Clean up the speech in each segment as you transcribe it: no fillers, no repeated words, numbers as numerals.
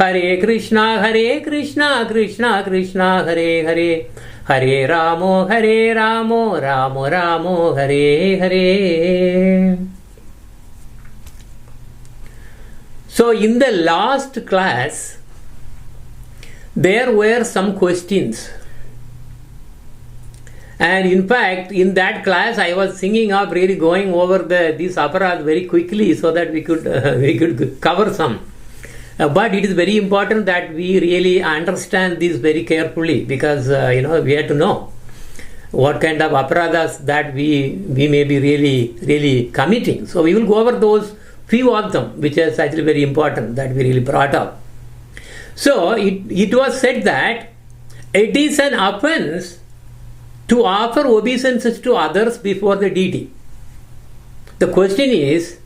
Hare Krishna, Krishna Krishna, Hare Hare, Hare Ramo, Ramo Ramo, Hare Hare. So in the last class, there were some questions. And in fact, in that class, I was thinking of really going over this aparad very quickly so that we could cover some. But it is very important that we really understand this very carefully, because we have to know what kind of aparadas that we may be really committing. So we will go over those few of them, which is actually very important that we really brought up. So it was said that it is an offense to offer obeisances to others before the deity. The question is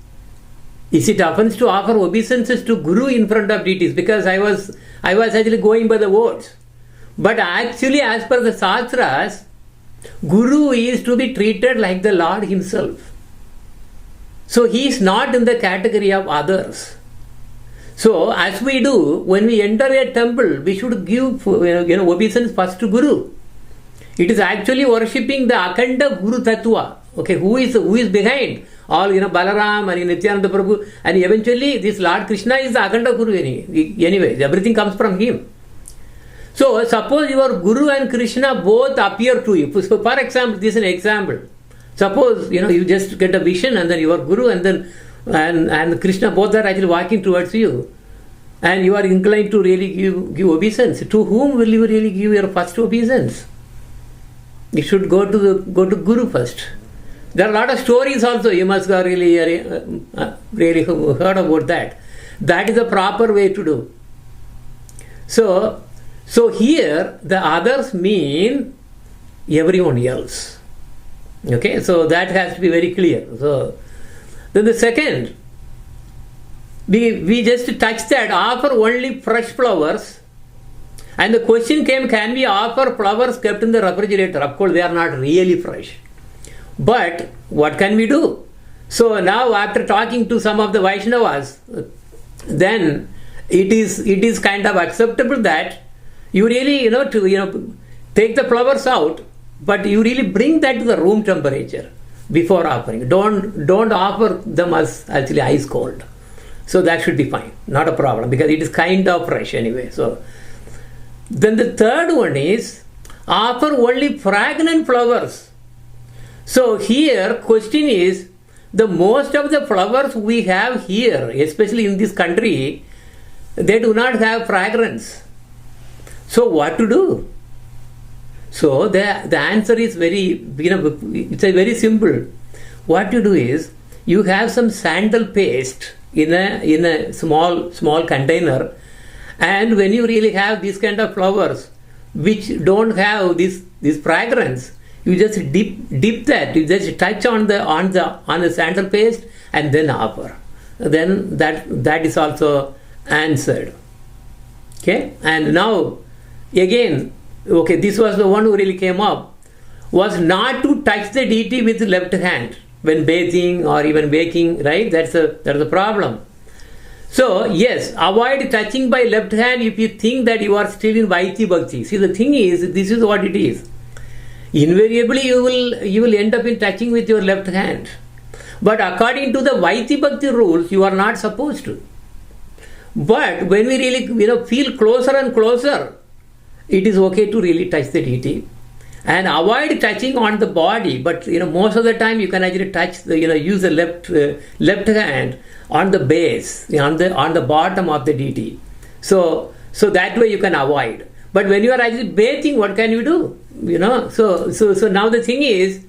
it offense to offer obeisances to Guru in front of deities? Because I was actually going by the words. But actually, as per the Shastras, Guru is to be treated like the Lord himself. So he is not in the category of others. So as we do, when we enter a temple, we should give obeisance first to Guru. It is actually worshipping the Akhanda Guru Tattva. Okay, who is behind all Balaram and Nityananda Prabhu, and eventually this Lord Krishna is the Akhanda Guru anyway. Everything comes from him. So suppose your Guru and Krishna both appear to you. So for example, this is an example. Suppose you just get a vision, and then your Guru and then and Krishna both are actually walking towards you, and you are inclined to really give obeisance. To whom will you really give your first obeisance? You should go to Guru first. There are a lot of stories also. You must have really heard about that. That is the proper way to do. So here the others mean everyone else. Okay, so that has to be very clear. So then the second, we just touch that, offer only fresh flowers. And the question came, can we offer flowers kept in the refrigerator? Of course, they are not really fresh. But what can we do? So now, after talking to some of the Vaishnavas, then it is kind of acceptable that you really take the flowers out, but you really bring that to the room temperature before offering. Don't offer them as actually ice cold. So that should be fine, not a problem, because it is kind of fresh anyway. So then the third one is offer only fragrant flowers. So here question is, the most of the flowers we have here, especially in this country, they do not have fragrance. So what to do? So the answer is it's a very simple. What you do is, you have some sandal paste in a small container, and when you really have these kind of flowers which don't have this fragrance, you just dip that, you just touch on the sandal paste and then offer. Then that is also answered. Okay, and now again, okay, this was the one who really came up, was not to touch the deity with the left hand when bathing or even baking, right? That's the problem. So yes, avoid touching by left hand if you think that you are still in Vaiti Bhakti. See, the thing is, this is what it is. Invariably you will end up in touching with your left hand. But according to the Vaiti Bhakti rules, you are not supposed to. But when we really feel closer and closer, it is okay to really touch the deity. And avoid touching on the body, but most of the time you can actually touch use the left hand on the base, on the bottom of the deity. So that way you can avoid. But when you are actually bathing, what can you do? So now the thing is,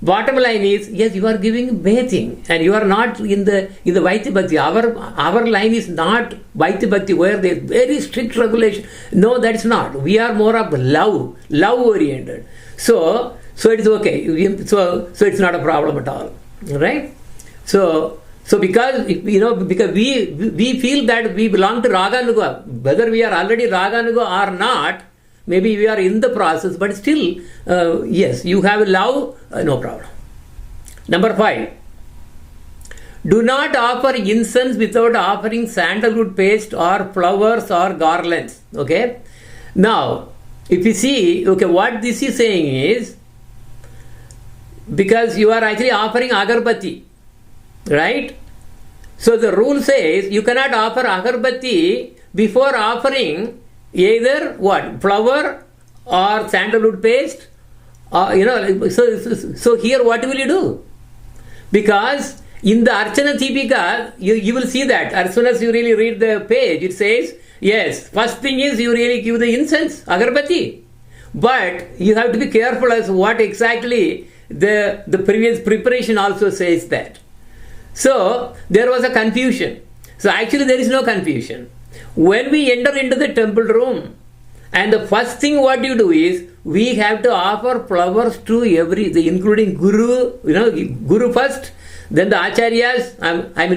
bottom line is, yes, you are giving bathing, and you are not in the Vaiti Bhakti. Our line is not Vaiti Bhakti where there is very strict regulation. No, that's not. We are more of love oriented. So it is okay. So it's not a problem at all, right? So because because we feel that we belong to Raganuga, whether we are already Raganuga or not, maybe we are in the process, but still, yes, you have love, no problem. Number 5, Do not offer incense without offering sandalwood paste or flowers or garlands. Okay. Now, if you see, okay, what this is saying is, because you are actually offering agarbatti, right? So the rule says you cannot offer agarbatti before offering either what? Flower or sandalwood paste. So here what will you do? Because in the Archana Deepika, you will see that as soon as you really read the page, it says, yes, first thing is you really give the incense, agarbatti. But you have to be careful as what exactly the previous preparation also says that. So there was a confusion. So actually there is no confusion. When we enter into the temple room, and the first thing what you do is, we have to offer flowers to including Guru, Guru first, then the Acharyas,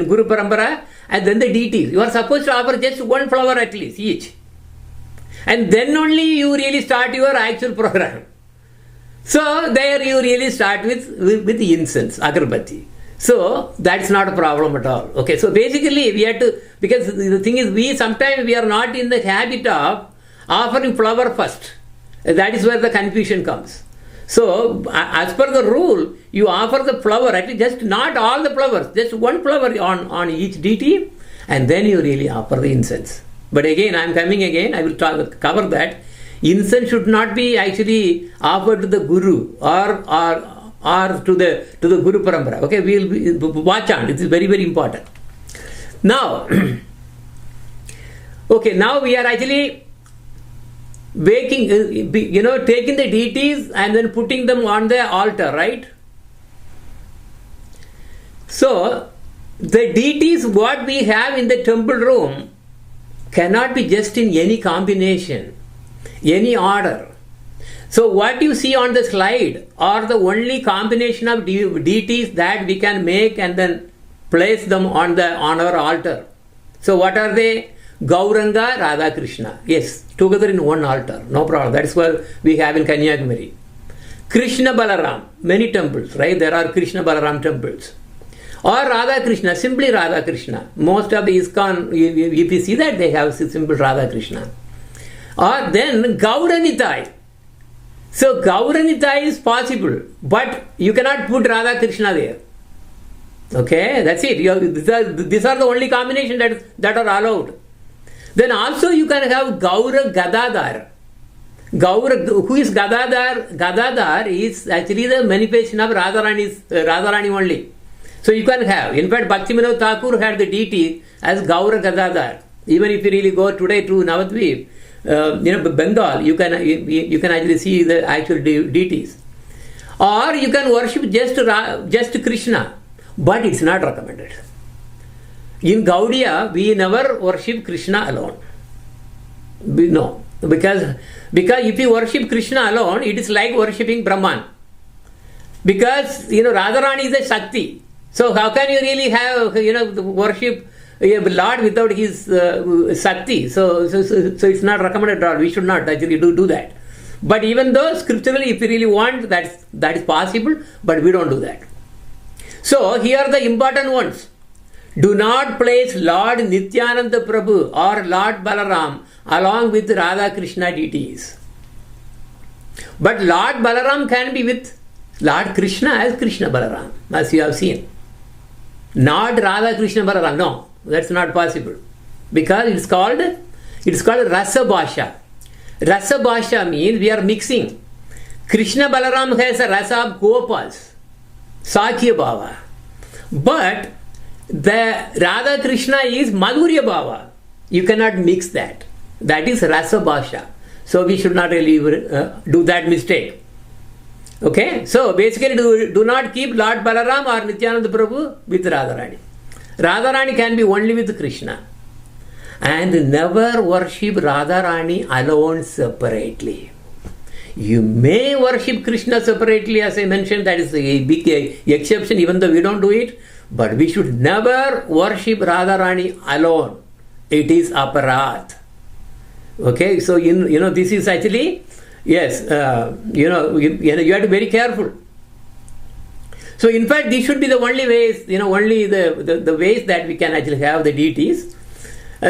Guru Parampara, and then the deities. You are supposed to offer just one flower at least, each. And then only you really start your actual program. So there you really start with the incense, agarbatti. So that's not a problem at all. Okay, so basically we have to, because the thing is, sometimes we are not in the habit of offering flower first. That is where the confusion comes. So as per the rule, you offer the flower, at least just not all the flowers, just one flower on each deity, and then you really offer the incense. But again, I will cover that. Incense should not be actually offered to the Guru or to the Guru Parampara. Okay, we'll watch on. It is very, very important. Now, okay, now we are actually taking the deities and then putting them on the altar, right? So the deities what we have in the temple room cannot be just in any combination, any order. So what you see on the slide are the only combination of deities that we can make and then place them on our altar. So what are they? Gauranga, Radha Krishna. Yes, together in one altar, no problem. That's what we have in Kanyakumari. Krishna Balaram, many temples, right? There are Krishna Balaram temples. Or Radha Krishna, simply Radha Krishna. Most of the ISKCON, if you see that, they have simple Radha Krishna. Or then Gauranitai. So Gauranitai is possible, but you cannot put Radha Krishna there. Okay, that's it. These are the only combinations that are allowed. Then also you can have Gaura Gadadhar. Who is Gadadhar? Gadadhar is actually the manifestation of Radharani only. So you can have, in fact, Bhaktivinoda Thakur had the deity as Gaura Gadadhar. Even if you really go today to Navadvip, Bengal, you can actually see the actual deities. Or you can worship just Krishna, but it's not recommended. In Gaudiya, we never worship Krishna alone. No, because if you worship Krishna alone, it is like worshipping Brahman. Because Radharani is a Shakti. So how can you really have worship a Lord without his Shakti? So it's not recommended at all. We should not actually do that. But even though scripturally, if you really want, that is possible, but we don't do that. So here are the important ones. Do not place Lord Nityananda Prabhu or Lord Balaram along with Radha Krishna deities. But Lord Balaram can be with Lord Krishna as Krishna Balaram, as you have seen. Not Radha Krishna Balaram. No, that's not possible. Because it's called Rasa Bhasha. Rasa Bhasha means we are mixing. Krishna Balaram has a rasa of Gopals, Sakya Bhava. But the Radha Krishna is Madhurya Bhava. You cannot mix that. That is Rasa Bhasha. So we should not really do that mistake. Okay? So basically do not keep Lord Balaram or Nityananda Prabhu with Radharani. Radharani can be only with Krishna. And never worship Radharani alone separately. You may worship Krishna separately, as I mentioned, that is a big exception, even though we don't do it. But we should never worship Radharani alone. It is aparat. Okay, so this is actually, yes, you have to be very careful. So in fact, these should be the only ways, only the ways that we can actually have the deities.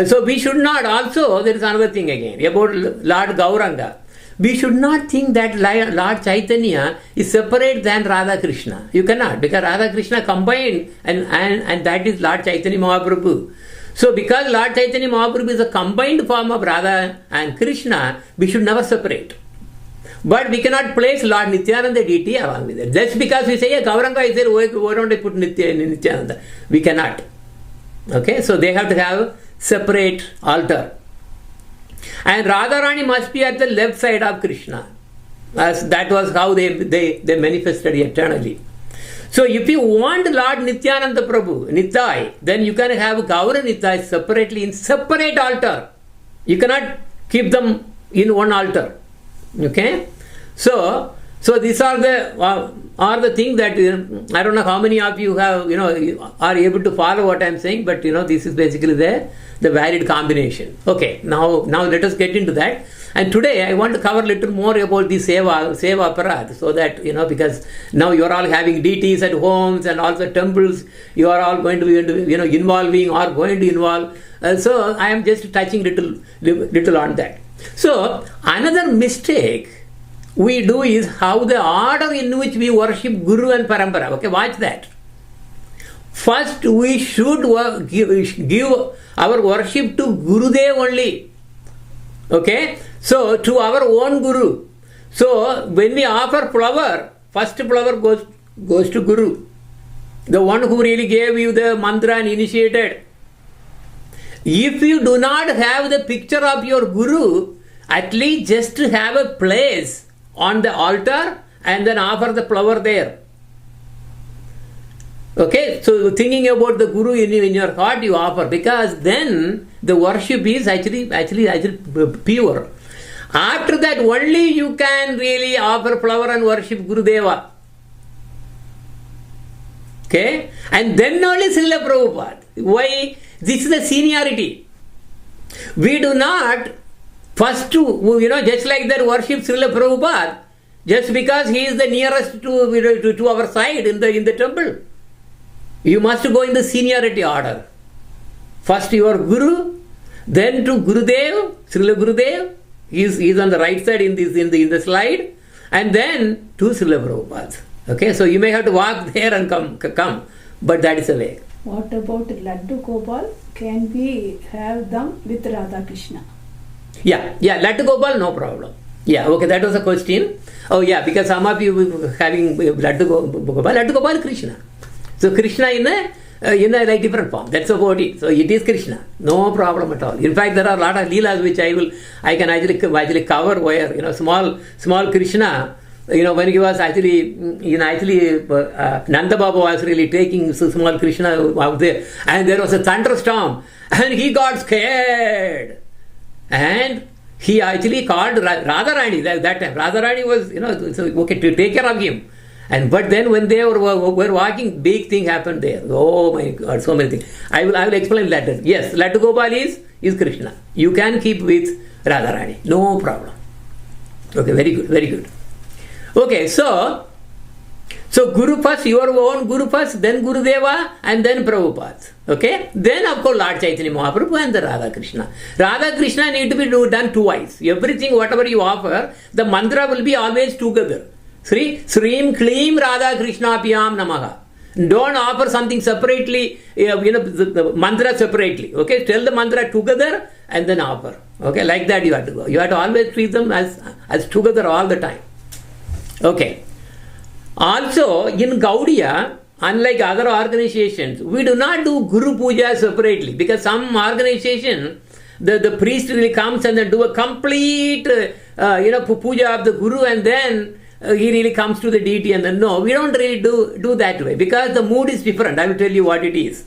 So we should not also, there is another thing again about Lord Gauranga. We should not think that Lord Chaitanya is separate than Radha Krishna. You cannot, because Radha Krishna combined and that is Lord Chaitanya Mahaprabhu. So because Lord Chaitanya Mahaprabhu is a combined form of Radha and Krishna, we should never separate. But we cannot place Lord Nityananda deity along with it. Just because we say, Gauranga is there, why don't I put Nityananda? We cannot. Okay, so they have to have separate altar. And Radharani must be at the left side of Krishna. As that was how they manifested eternally. So if you want Lord Nityananda Prabhu, Nitai, then you can have Gaura Nitai separately in separate altar. You cannot keep them in one altar. Okay? So these are the things that I don't know how many of you have are able to follow what I am saying, but this is basically the valid combination. Okay, now let us get into that. And today I want to cover a little more about the seva aparat, so that because now you are all having deities at homes and also temples. You are all going to be involving or going to involve. So I am just touching little on that. So another mistake we do is how the order in which we worship Guru and Parampara. Okay, watch that. First, we should give our worship to Gurudev only. Okay, so to our own Guru. So when we offer flower, first flower goes to Guru, the one who really gave you the mantra and initiated. If you do not have the picture of your Guru, at least just to have a place on the altar and then offer the flower there. Okay, so thinking about the Guru in your heart, you offer, because then the worship is actually pure. After that, only you can really offer flower and worship Gurudeva. Okay, and then only Srila Prabhupada. Why? This is the seniority. We do not first just like that worship Srila Prabhupada just because he is the nearest to our side in the temple. You must go in the seniority order. First your Guru, then to Gurudev, Srila Gurudev, he is on the right side in the slide, and then to Srila Prabhupada. Okay, so you may have to walk there and come, but that is the way. What about Laddu Gopal? Can we have them with Radha Krishna? Yeah, Laddu Gopal, no problem. Yeah, okay, that was a question. Oh yeah, because some of you having Laddu Gopal Krishna. So Krishna in a like different form. That's about it. So it is Krishna. No problem at all. In fact, there are a lot of leelas which I can actually cover where small Krishna. When he was actually Nanda Baba was really taking small Krishna out there, and there was a thunderstorm, and he got scared, and he actually called Radharani. That time Radharani was okay to take care of him. But then when they were walking, big thing happened there. Oh my God, so many things. I will explain later. Yes, Laddu Gopal is Krishna. You can keep with Radharani, no problem. Okay, very good, very good. Okay, so Guru first, your own Guru first, then Gurudeva, and then Prabhupada. Okay, then of course Lord Chaitanya Mahaprabhu and the Radha Krishna. Radha Krishna need to be done twice. Everything, whatever you offer, the mantra will be always together. Srim Kleem Radha Krishna Piyam Namaha. Don't offer something separately, the mantra separately. Okay, tell the mantra together and then offer. Okay, like that you have to go. You have to always treat them as together all the time. Okay. Also, in Gaudiya, unlike other organizations, we do not do Guru Puja separately, because some organization, the priest really comes and then do a complete, puja of the Guru, and then he really comes to the deity, and then no, we don't really do that way, because the mood is different. I will tell you what it is.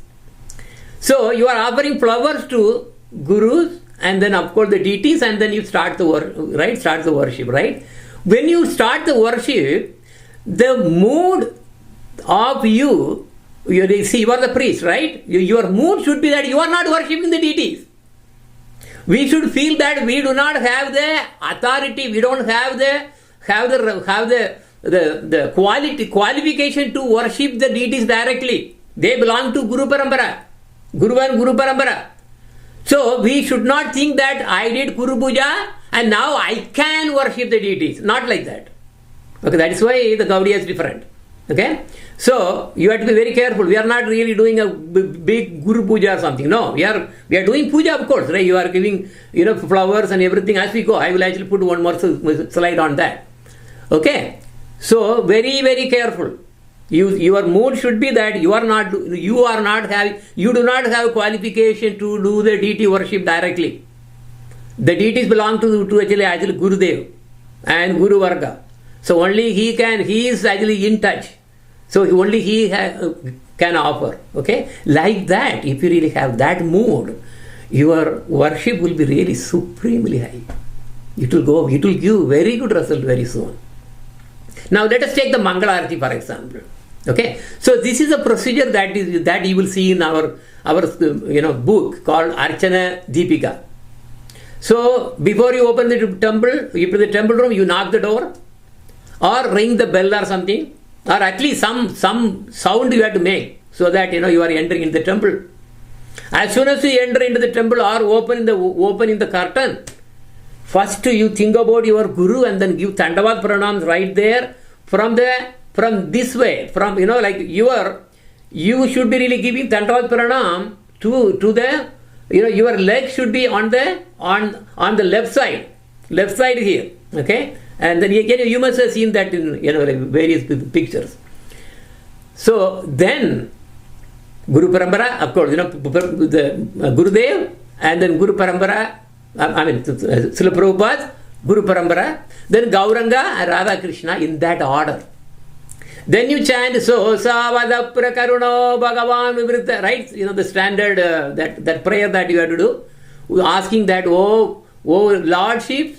So you are offering flowers to Gurus, and then of course the deities, and then you start the worship, right? When you start the worship, the mood of you are the priest, right? Your mood should be that you are not worshipping the deities. We should feel that we do not have the authority, we don't have the the qualification to worship the deities directly. They belong to Guru Parampara. Guru and Guru Parampara. So we should not think that I did Guru Puja and now I can worship the deities. Not like that. Okay, that is why the Gaudiya is different. Okay, so you have to be very careful. We are not really doing a big Guru Puja or something. No, we are doing Puja, of course, right? You are giving, flowers and everything as we go. I will actually put one more slide on that. Okay, so very, very careful. Your mood should be that you do not have qualification to do the deity worship directly. The deities belong to actually Gurudev and Guru Varga. So only he is actually in touch. So only he can offer. Okay? Like that, if you really have that mood, your worship will be really supremely high. It will give very good result very soon. Now let us take the Mangala Arati for example. Okay? So this is a procedure that you will see in our book called Archana Deepika. So before you open the temple room, you knock the door, or ring the bell or something, or at least some sound you have to make so that you are entering into the temple. As soon as you enter into the temple or open the curtain, first you think about your Guru and then give Dandavat Pranams right there from this way, you should be really giving Dandavat Pranam to the your leg should be on the left side here. Okay. And then again, you must have seen that in various pictures. So then, Guru Parampara, of course, the Gurudev, and then Guru Parampara, Srila Prabhupada, Guru Parampara, then Gauranga and Radha Krishna in that order. Then you chant So Savada Prakaruno Bhagavan Vivrita, right? The standard that prayer that you have to do, asking that, oh Lordship,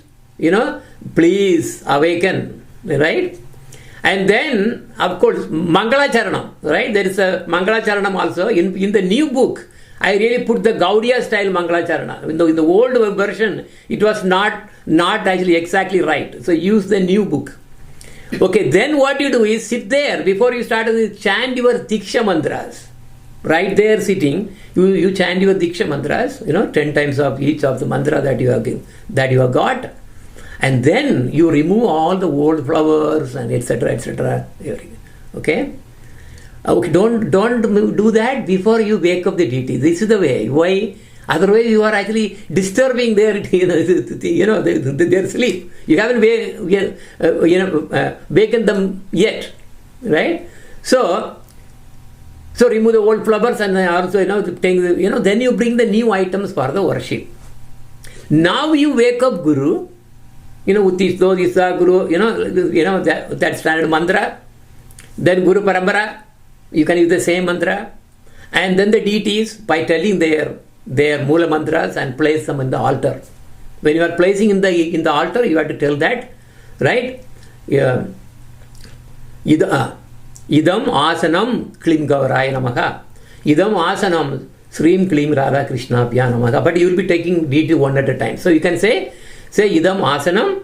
please awaken, right? And then, of course, Mangala Charanam, right? There is a Mangala Charanam also. In the new book, I really put the Gaudiya style Mangala Charana. In the old version, it was not actually exactly right. So use the new book. Okay, then what you do is sit there before you start to chant your Diksha mantras. Right there sitting, you chant your Diksha mantras, 10 times of each of the mantra that you have got. And then you remove all the old flowers and etc. Okay? Okay, don't do that before you wake up the deity. This is the way. Why? Otherwise you are actually disturbing their their sleep. You haven't wakened them yet. Right? So remove the old flowers and also then you bring the new items for the worship. Now you wake up Guru. Uttisto, Disa, Guru, that standard mantra. Then Guru Parampara, you can use the same mantra. And then the deities, by telling their Mula mantras and place them in the altar. When you are placing in the altar, you have to tell that, right? Yeah. Idam asanam klim gauraya namaha. Idam asanam srim klim radha krishna pya namaha. But you will be taking deity one at a time. So you can say idam asanam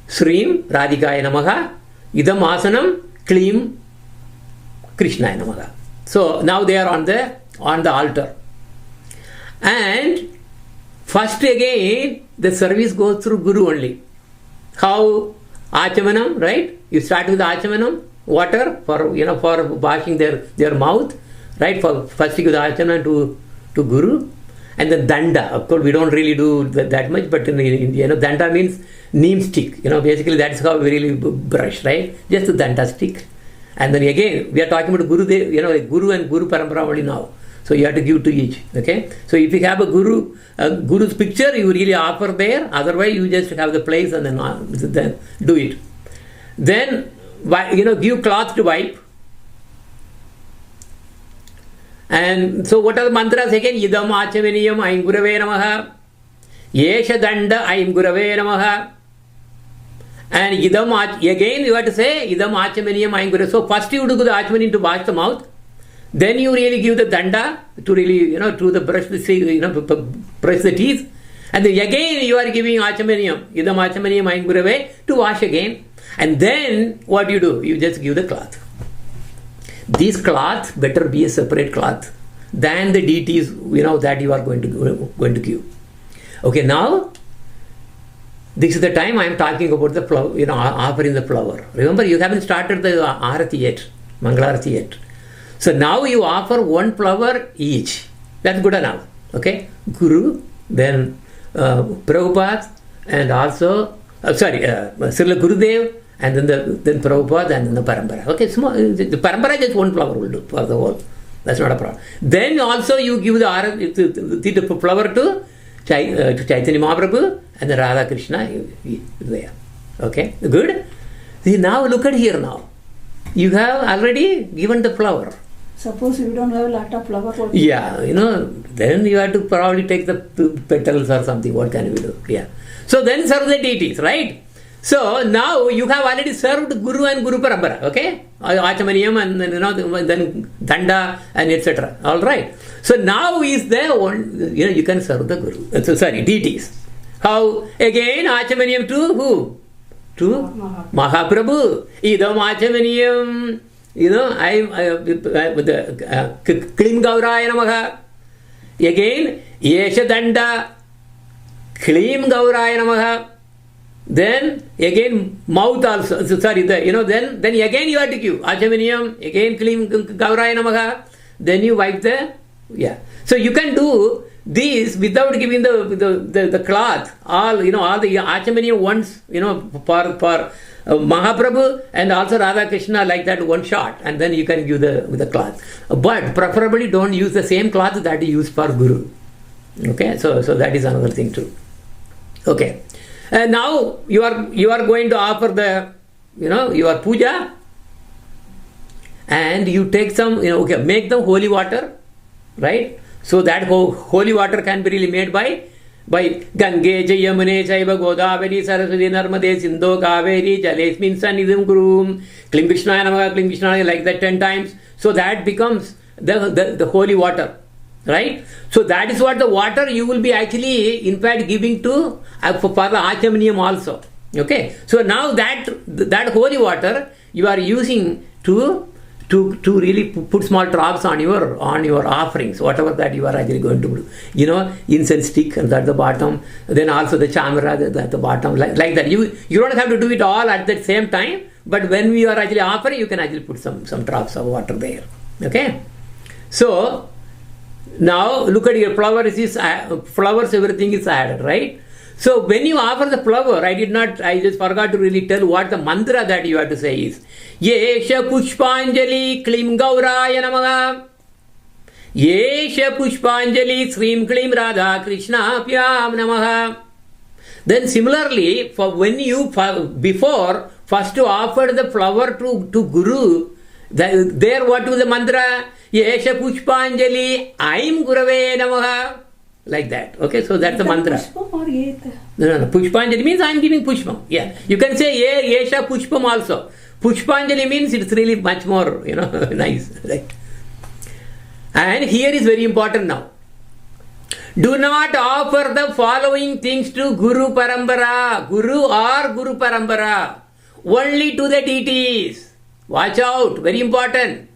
srim radhikaya namaha. Idam asanam klim krishnaya namaha. So now they are on the altar. And first again the service goes through Guru only. How? Achamanam, right? You start with Achamanam, water for washing their mouth, right? First you give the Achamanam to Guru, and then Danda. Of course, we don't really do that much, but in Danda means neem stick. Basically that's how we really brush, right? Just the Danda stick. And then again, we are talking about Guru, Guru and Guru Parampara only now. So you have to give to each. Okay. So if you have a Guru's picture, you really offer there. Otherwise, you just have the place and then do it. Then give cloth to wipe. And so what are the mantras again? Idam achamaniyam aim gurave namaha. Yesha danda aim gurave namaha. And again you have to say idam achamaniyam aim gurave. So first you do the achamaniyam to wash the mouth. Then you really give the danda to really, to brush the teeth. And then again you are giving achamaniyam, idam achamaniyam aim gurave, to wash again. And then what do? You just give the cloth. This cloth better be a separate cloth than the deities, that you are going to give. Okay, now this is the time I am talking about the flower, offering the flower. Remember, you haven't started the Arati yet, Mangalarati yet. So now you offer one flower each. That's good enough. Okay, Guru, then Prabhupada, and also Srila Gurudev, and then Prabhupada, and then the Parampara. Okay, the Parampara just one flower will do for the whole. That's not a problem. Then also you give the flower to Chaitanya Mahaprabhu, and the Radha Krishna is there. Okay, good. See, now look at here now. You have already given the flower. Suppose you don't have a lot of flower. Yeah, then you have to probably take the petals or something. What can we do? Yeah. So then serve the deities, right? So now you have already served Guru and Guru Parampara, okay? Achamaniyam and then Danda and etc. All right. So now is the one, you can serve the Guru. Deities. How? Again, Achamaniyam to who? To Mahaprabhu. Idam Achamaniyam. Klim Gauraya Namaha. Again, Yesha Danda. Klim Gauraya Namaha. Then again mouth also. Then again you have to give Achamaniyam, again Klim Gauraya Namaha. Then you wipe the. So you can do this without giving the cloth. All the Achamaniyam once, for Mahaprabhu and also Radha Krishna, like that one shot, and then you can give the cloth. But preferably don't use the same cloth that you use for Guru. Okay, so that is another thing too. Okay, and now you are going to offer the your puja, and you take some make them holy water, right? So that holy water can be really made by Gange Yamune Chaiva Godavari Saraswati Narmade Sindhu Kaveri Jalesmin Sanidham Kurum Klim Krishnaya Namaha Klim Krishnaya, like that 10 times. So that becomes the holy water, right? So that is what the water you will be actually in fact giving to for the Achamaniyam also. Okay, so now that holy water you are using to really put small drops on your offerings, whatever that you are actually going to do. Incense stick at the bottom, then also the chamara at the bottom, like that. You don't have to do it all at the same time, but when we are actually offering, you can actually put some drops of water there. Okay, so now look at your flowers. Flowers, everything is added, right? So when you offer the flower, I just forgot to really tell what the mantra that you have to say is. Yesha Pushpanjali Klim Gauraya Namaha. Yesha Pushpanjali Srim Klim Radha Krishna Pyam Namaha. Then similarly, for when you before first to offer the flower to Guru, there what was the mantra? Yesha Pushpanjali Aim Gurave Namaha. Like that. Okay, so that's the mantra. Pushpam or Yeta? No. Pushpanjali means I am giving Pushpam. Yeah. You can say Yesha Pushpam also. Pushpanjali means it's really much more, nice. Right? And here is very important now. Do not offer the following things to Guru Parampara. Guru or Guru Parampara. Only to the deities. Watch out. Very important.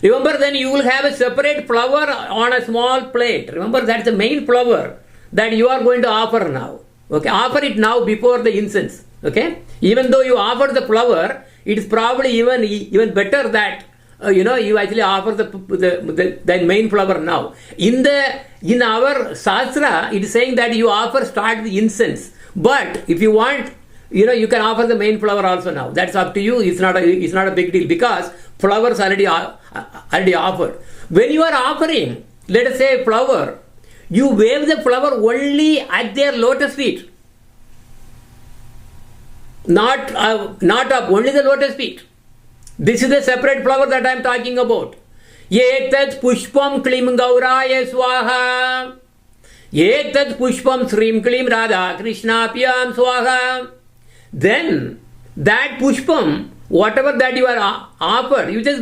Remember, then you will have a separate flower on a small plate. Remember, that's the main flower that you are going to offer now. Okay, offer it now before the incense. Okay, even though you offer the flower, it is probably even better that you actually offer the main flower now. In our Shastra, it is saying that you start the incense. But if you want, you can offer the main flower also now. That's up to you. It's not a big deal because flowers already offered. When you are offering, let us say flower, you wave the flower only at their lotus feet. Not up, only the lotus feet. This is the separate flower that I am talking about. Yetat pushpam klim gauraya swaha. Yetat pushpam srim klim radha krishna pyam swaha. Then that pushpam, whatever that you are offered, you just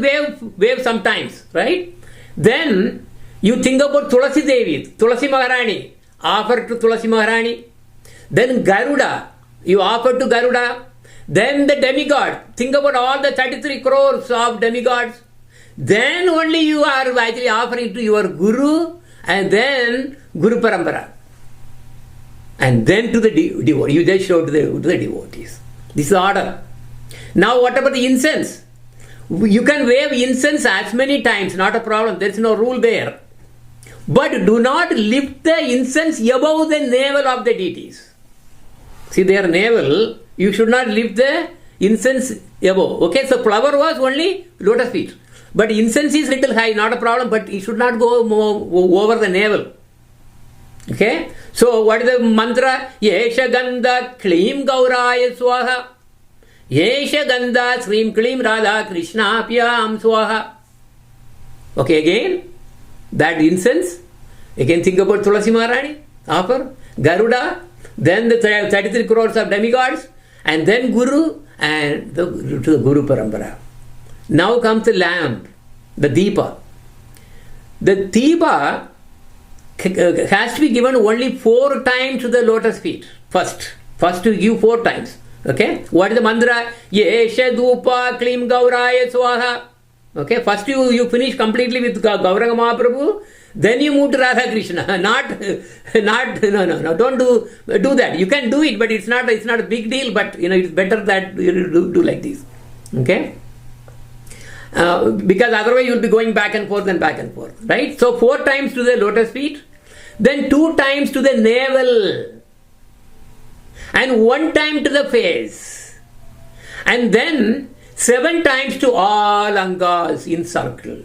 wave sometimes, right? Then you think about Tulasi Devi, Tulasi Maharani, offer to Tulasi Maharani. Then Garuda, you offer to Garuda. then the demigod. Think about all the 33 crores of demigods. Then only you are actually offering to your Guru, and then Guru Parampara. And then to the devotee. You just show to the devotees. This is the order. Now what about the incense? You can wave incense as many times, not a problem. There is no rule there. But do not lift the incense above the navel of the deities. See, their navel, you should not lift the incense above. Okay, so flower was only lotus feet. But incense is little high, not a problem, but it should not go over the navel. Okay, so what is the mantra? Yesha Gandha Klim Gauraya Swaha. Yesha Gandha Srim Klim Radha Krishna Pyam Swaha. Okay, again, that incense. Again, think about Tulasi Maharani, offer, Garuda, then the 33 crores of demigods, and then Guru, and to the Guru Parampara. Now comes the lamp, the Deepa. The Deepa has to be given only 4 times to the lotus feet. First to give 4 times. Okay? What is the mantra? Yesha Dhupa Klim Gauraya Swaha. Okay? First you finish completely with Gauranga Mahaprabhu. Then you move to Radha Krishna. No. Don't do that. You can do it, but it's not a big deal. But it's better that you do like this. Okay? Because otherwise you will be going back and forth, right? So 4 times to the lotus feet, then 2 times to the navel, and 1 time to the face, and then 7 times to all angas in circle.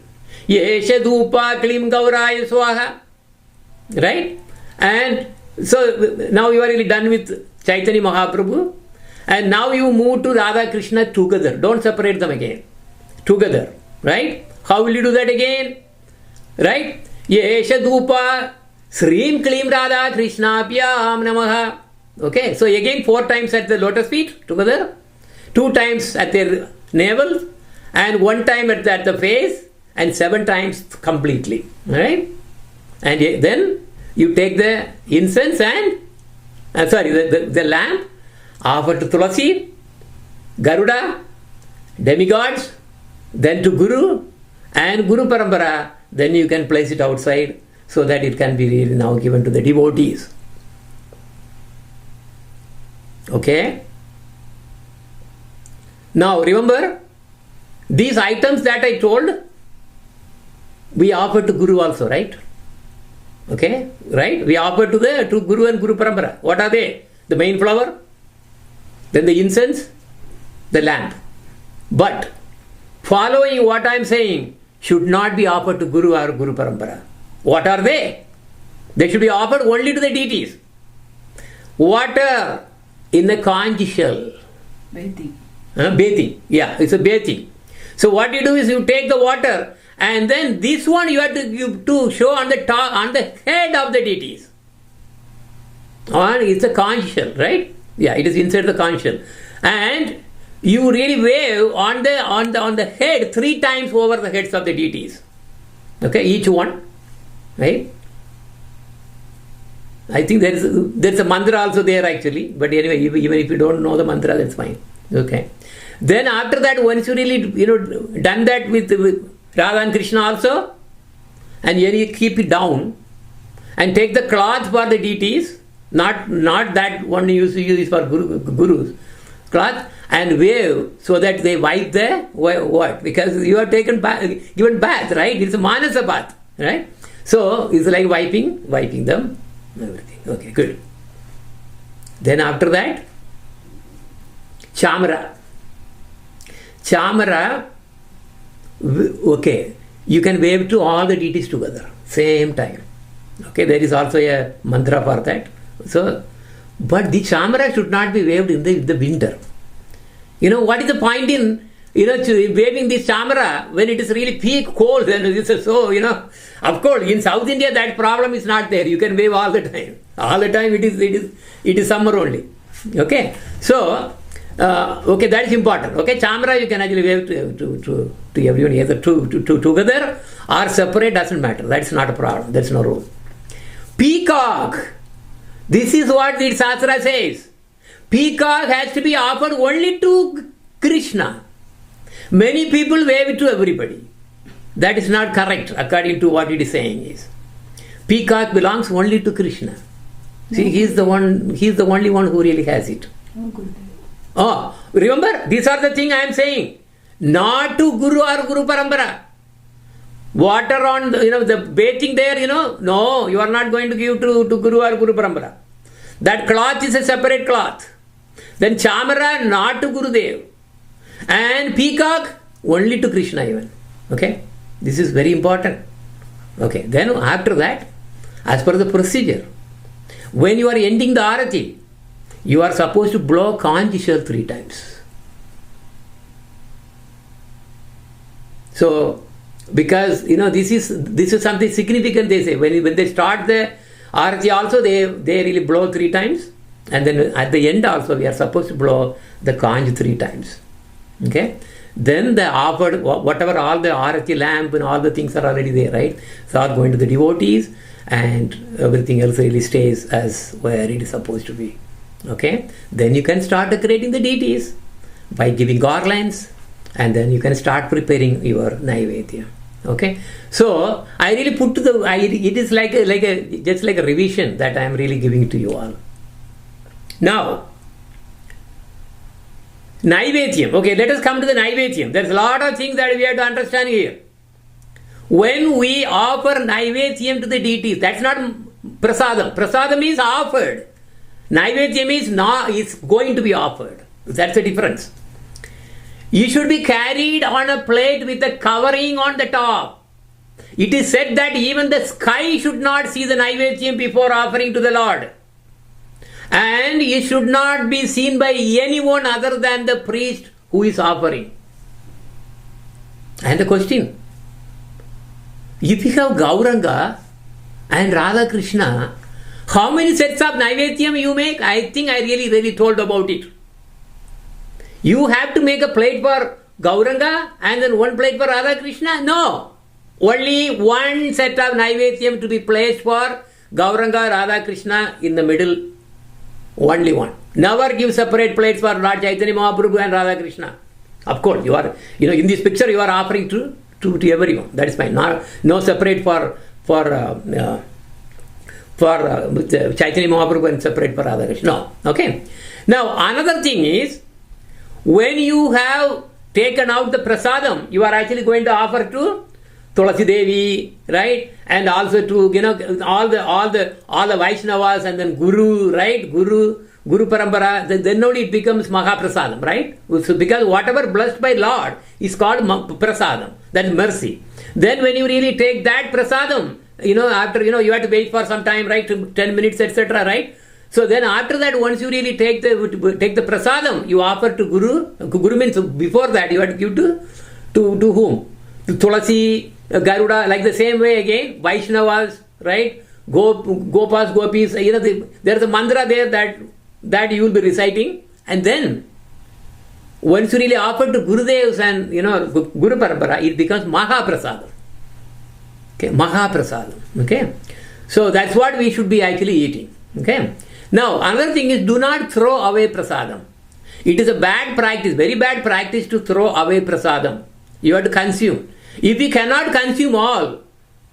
Yesha Dhupa Klim Gauraya Swaha. Right? And so now you are really done with Chaitanya Mahaprabhu, and now you move to Radha Krishna together. Don't separate them again. Together. Right? How will you do that again? Right? Yesha Dhupa Srim Klim Radha Krishna Pyam Namaha. Okay, so again 4 times at the lotus feet together, 2 times at their navel, and 1 time at the face, and 7 times completely. Right? And then you take the incense and the lamp, offer to Tulasi, Garuda, demigods, then to Guru and Guru Parampara. Then you can place it outside so that it can be really now given to the devotees. Okay? Now remember, these items that I told, we offer to Guru also, right? Okay? Right? We offer to Guru and Guru Parampara. What are they? The main flower, then the incense, the lamp. But following what I am saying should not be offered to Guru or Guru Parampara. What are they? They should be offered only to the deities. Water in the conch shell. Bathing. Yeah, it's a bathing. So what you do is you take the water, and then this one you have to show on the top, on the head of the deities. It's a conch shell, right? Yeah, it is inside the conch shell. And you really wave on the head 3 times over the heads of the deities. Okay, each one. Right? I think there's a mantra also there actually. But anyway, even if you don't know the mantra, that's fine. Okay. Then after that, once you really done that with Radha and Krishna also, and you keep it down and take the cloth for the deities, not that one you use for gurus, cloth, and wave so that they wipe the what? Because you have given bath, right? It's a manasa bath, right? So it's like wiping them, everything. Okay, good. Then after that, Chamara. Okay, you can wave to all the deities together, same time. Okay, there is also a mantra for that. So, but the Chamara should not be waved in the winter. What is the point in waving this Chamara when it is really peak cold? And so of course in South India that problem is not there. You can wave all the time. All the time it is summer only. Okay, so okay, that is important. Okay, Chamara you can actually wave to everyone, either together or separate, doesn't matter. That's not a problem. That's no rule. Peacock. This is what the Shastra says. Peacock has to be offered only to Krishna. Many people wave it to everybody. That is not correct according to what it is saying is. Peacock belongs only to Krishna. See, he is the only one who really has it. Oh, good. Oh, remember, these are the things I am saying. Not to Guru or Guru Parampara. Water on, the bathing there, no, you are not going to give to Guru or Guru Parampara. That cloth is a separate cloth. Then Chamara, not to Gurudev. And peacock, only to Krishna even. Okay? This is very important. Okay, then after that, as per the procedure, when you are ending the arati, you are supposed to blow Kanjishar 3 times. So, because this is something significant, they say. When they start the arati also, they really blow 3 times, and then at the end also we are supposed to blow the Kanj 3 times. Okay? Then the offered, whatever, all the arati lamp and all the things are already there, right? So are going to the devotees, and everything else really stays as where it is supposed to be. Okay? Then you can start decorating the deities by giving garlands, and then you can start preparing your Naivedya. Okay? So I really put to it is just like a revision that I am really giving to you all. Now, Naivedyam. Okay, let us come to the Naivedyam. There's a lot of things that we have to understand here. When we offer Naivedyam to the deities, that's not prasadam. Prasadam is offered. Naivedyam is going to be offered. That's the difference. You should be carried on a plate with a covering on the top. It is said that even the sky should not see the Naivedyam before offering to the Lord. And it should not be seen by anyone other than the priest who is offering. And the question, if you have Gauranga and Radha Krishna, how many sets of Naivedyam you make? I think I really told about it. You have to make a plate for Gauranga and then one plate for Radha Krishna? No. Only one set of Naivedyam to be placed for Gauranga, Radha Krishna in the middle. Only one. Never give separate plates for Lord Chaitanya Mahaprabhu and Radha Krishna. Of course, you are, in this picture you are offering to everyone. That is fine. No separate for Chaitanya Mahaprabhu and separate for Radha Krishna. No. Okay. Now, another thing is, when you have taken out the prasadam, you are actually going to offer to Tulasi Devi, right? And also to all the Vaishnavas, and then Guru, right? Guru Parampara. Then only it becomes Mahaprasadam, right? So because whatever blessed by Lord is called Prasadam. That is mercy. Then when you really take that prasadam, after you have to wait for some time, right? 10 minutes, etc., right? So then after that, once you really take the prasadam, you offer to Guru. Guru means before that you have to give to whom? To Tulasi, Garuda, like the same way again, Vaishnavas, right? Gopas, Gopis, there's a mantra there that you will be reciting, and then once you really offer to Gurudevs and Guru Parampara, it becomes Mahaprasadam. Okay, Mahaprasadam. Okay, so that's what we should be actually eating. Okay. Now another thing is, do not throw away prasadam. It is a bad practice, very bad practice to throw away prasadam. You have to consume. If you cannot consume all,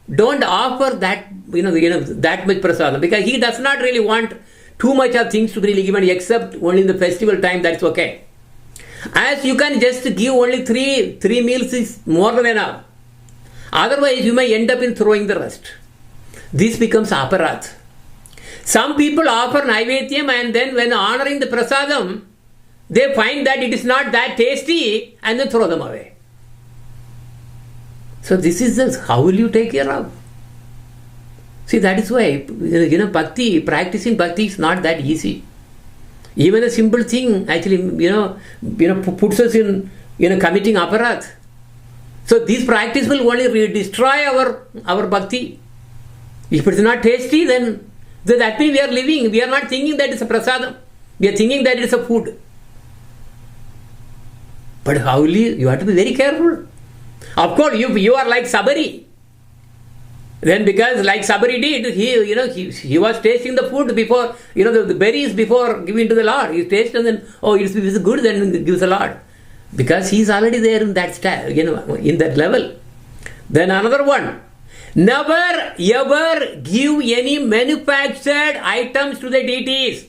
don't offer that that much prasadam, because he does not really want too much of things to be really given, except only in the festival time. That's okay. As you can just give only three meals is more than enough. Otherwise, you may end up in throwing the rest. This becomes aparat. Some people offer Naivedyam, and then when honoring the prasadam, they find that it is not that tasty and then throw them away. So this is how will you take care of? See, that is why bhakti, practicing bhakti is not that easy. Even a simple thing actually puts us in committing aparat. So this practice will only destroy our bhakti. If it is not tasty, then that means we are living. We are not thinking that it's a prasadam. We are thinking that it's a food. But you have to be very careful. Of course, you are like Sabari. Then because like Sabari did, he was tasting the food before, the berries before giving to the Lord. He tastes and then, it's good, then gives the Lord. Because he's already there in that style, in that level. Then another one. Never ever give any manufactured items to the deities.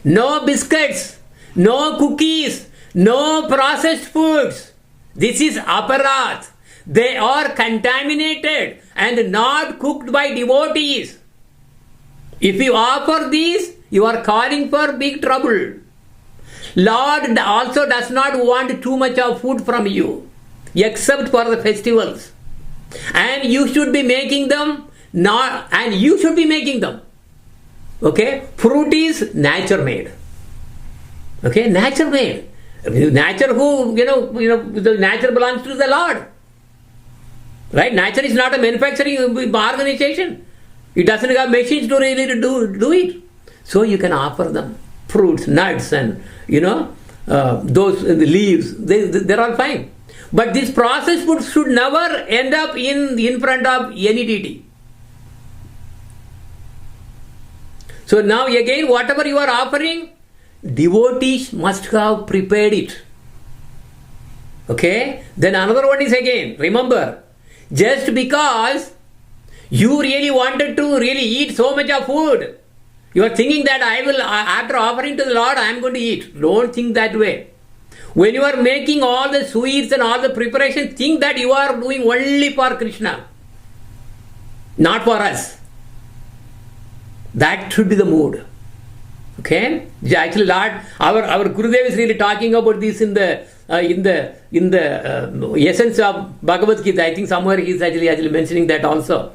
No biscuits, no cookies, no processed foods. This is aparat. They are contaminated and not cooked by devotees. If you offer these, you are calling for big trouble. Lord also does not want too much of food from you, except for the festivals. And you should be making them, Okay? Fruit is nature made. Okay? Nature made. Nature the nature belongs to the Lord. Right? Nature is not a manufacturing organization. It doesn't have machines to really do it. So you can offer them fruits, nuts, and those the leaves. They're all fine. But this processed food should never end up in front of any deity. So now again, whatever you are offering, devotees must have prepared it. Okay? Then another one is again, remember, just because you really wanted to really eat so much of food, you are thinking that I will, after offering to the Lord, I am going to eat. Don't think that way. When you are making all the sweets and all the preparation, think that you are doing only for Krishna, not for us. That should be the mood. Okay? Actually, Lord, our Gurudev is really talking about this in the essence of Bhagavad Gita. I think somewhere he is actually mentioning that also.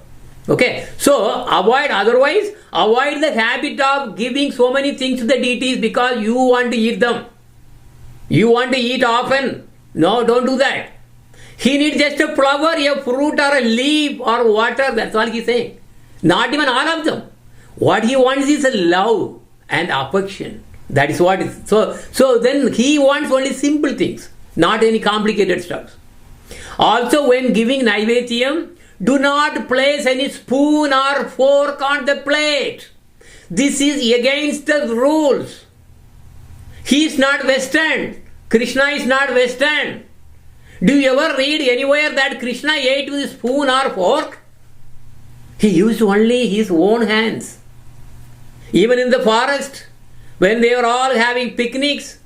Okay? So avoid the habit of giving so many things to the deities because you want to eat them. You want to eat often. No, don't do that. He needs just a flower, a fruit, or a leaf, or water. That's all he's saying. Not even all of them. What he wants is a love and affection. That is what is. So then he wants only simple things, not any complicated stuff. Also, when giving Naivedyam, do not place any spoon or fork on the plate. This is against the rules. He is not Western. Krishna is not Western. Do you ever read anywhere that Krishna ate with a spoon or fork? He used only his own hands. Even in the forest, when they were all having picnics,